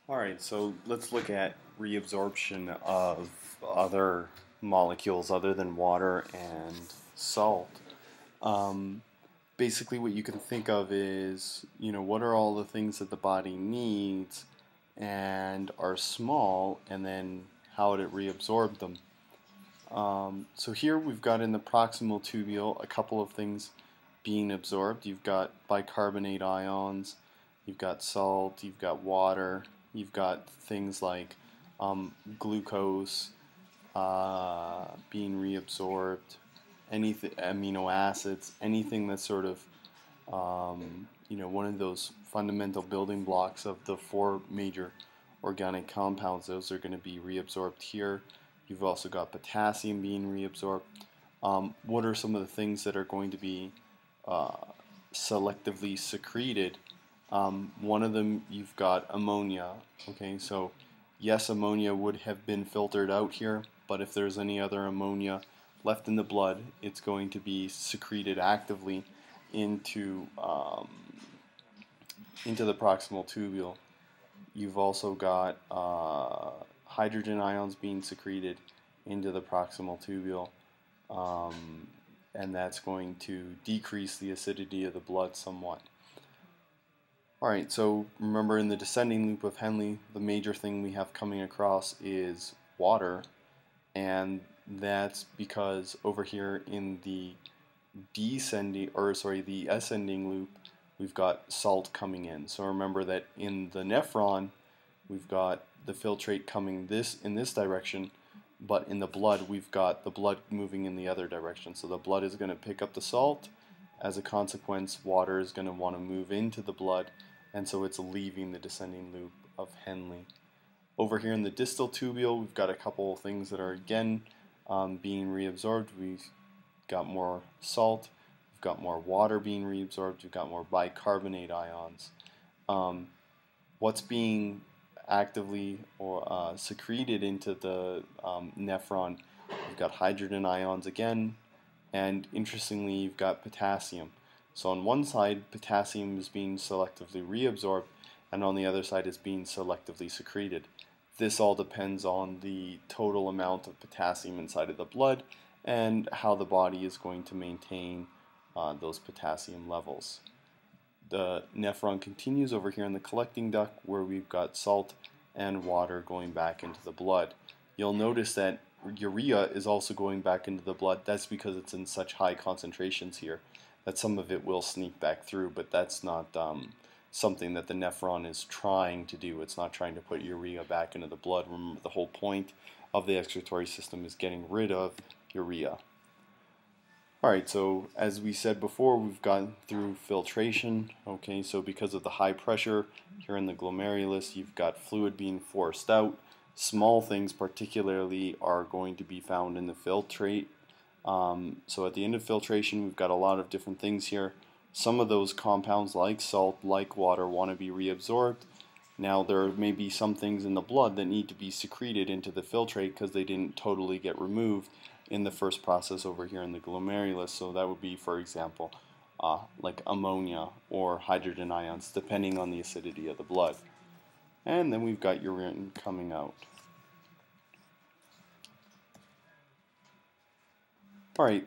Alright, so let's look at reabsorption of other molecules other than water and salt. Um, Basically, what you can think of is, what are all the things that the body needs and are small, and then how would it reabsorb them? So here we've got in the proximal tubule a couple of things being absorbed. You've got bicarbonate ions, you've got salt, you've got water, you've got things like glucose being reabsorbed, anything, amino acids, anything that's sort of one of those fundamental building blocks of the four major organic compounds. Those are going to be reabsorbed here. You've also got potassium being reabsorbed. What are some of the things that are going to be uh, selectively secreted? One of them, you've got ammonia. Okay, so yes, ammonia would have been filtered out here, but if there's any other ammonia left in the blood, it's going to be secreted actively into into the proximal tubule. You've also got hydrogen ions being secreted into the proximal tubule, um, and that's going to decrease the acidity of the blood somewhat. Alright, so remember in the descending loop of Henle, the major thing we have coming across is water, and that's because over here in the the ascending loop, we've got salt coming in. So remember that in the nephron, we've got the filtrate coming in this direction, but in the blood, we've got the blood moving in the other direction. So the blood is going to pick up the salt. As a consequence, water is going to want to move into the blood, and so it's leaving the descending loop of Henle. Over here in the distal tubule, we've got a couple of things that are again being reabsorbed. We've got more salt, we've got more water being reabsorbed, we've got more bicarbonate ions. What's being actively or secreted into the nephron? You've got hydrogen ions again, and interestingly, you've got potassium. So on one side, potassium is being selectively reabsorbed, and on the other side is being selectively secreted. This all depends on the total amount of potassium inside of the blood and how the body is going to maintain those potassium levels. The nephron continues over here in the collecting duct where we've got salt and water going back into the blood. You'll notice that urea is also going back into the blood. That's because it's in such high concentrations here that some of it will sneak back through, but that's not something that the nephron is trying to do. It's not trying to put urea back into the blood. Remember, the whole point of the excretory system is getting rid of urea. Alright, so as we said before, we've gone through filtration. Okay, so because of the high pressure here in the glomerulus, you've got fluid being forced out. Small things particularly are going to be found in the filtrate. So at the end of filtration, we've got a lot of different things here. Some of those compounds like salt, like water, want to be reabsorbed. Now there may be some things in the blood that need to be secreted into the filtrate because they didn't totally get removed in the first process over here in the glomerulus. So that would be, for example, like ammonia or hydrogen ions, depending on the acidity of the blood. And then we've got urine coming out. Alright,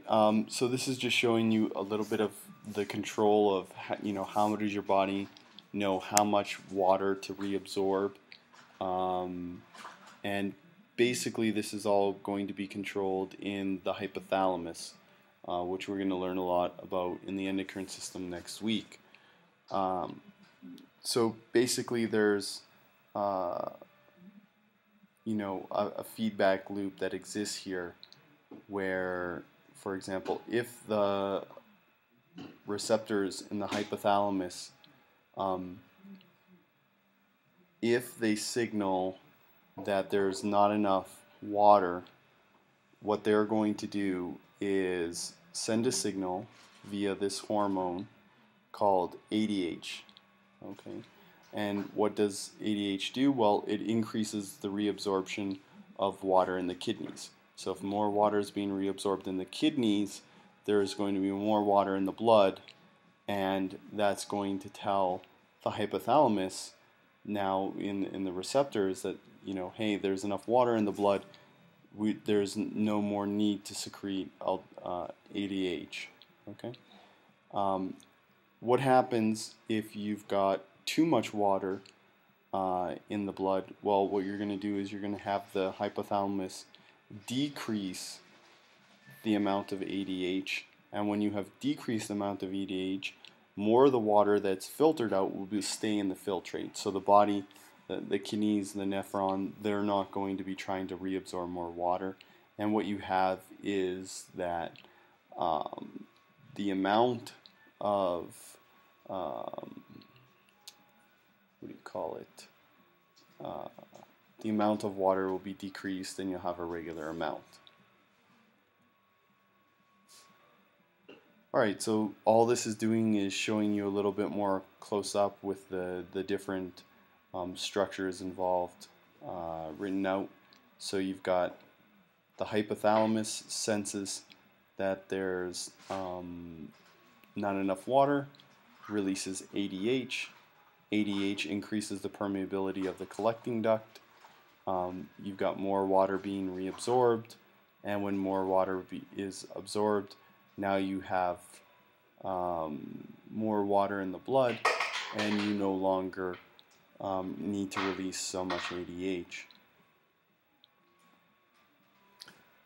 so this is just showing you a little bit of the control of how does your body know how much water to reabsorb, and basically this is all going to be controlled in the hypothalamus, which we're going to learn a lot about in the endocrine system next week. So basically there's a feedback loop that exists here where, for example, if the receptors in the hypothalamus, if they signal that there's not enough water, what they're going to do is send a signal via this hormone called ADH. Okay, and what does ADH do? Well, it increases the reabsorption of water in the kidneys. So if more water is being reabsorbed in the kidneys, there is going to be more water in the blood, and that's going to tell the hypothalamus now in the receptors that, you know, hey, there's enough water in the blood, there's no more need to secrete ADH. Okay. What happens if you've got too much water in the blood? Well, what you're going to do is you're going to have the hypothalamus decrease the amount of ADH, and when you have decreased the amount of ADH, more of the water that's filtered out will stay in the filtrate. So the body, the kidneys, the nephron, they're not going to be trying to reabsorb more water. And what you have is that the amount of, what do you call it? The amount of water will be decreased, and you'll have a regular amount. Alright, so all this is doing is showing you a little bit more close up with the different structures involved written out. So you've got the hypothalamus senses that there's not enough water, releases ADH. ADH increases the permeability of the collecting duct. You've got more water being reabsorbed, and when more water is absorbed, now you have more water in the blood, and you no longer need to release so much ADH.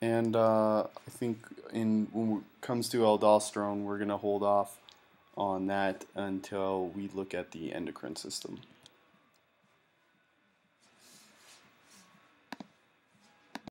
And I think when it comes to aldosterone, we're going to hold off on that until we look at the endocrine system.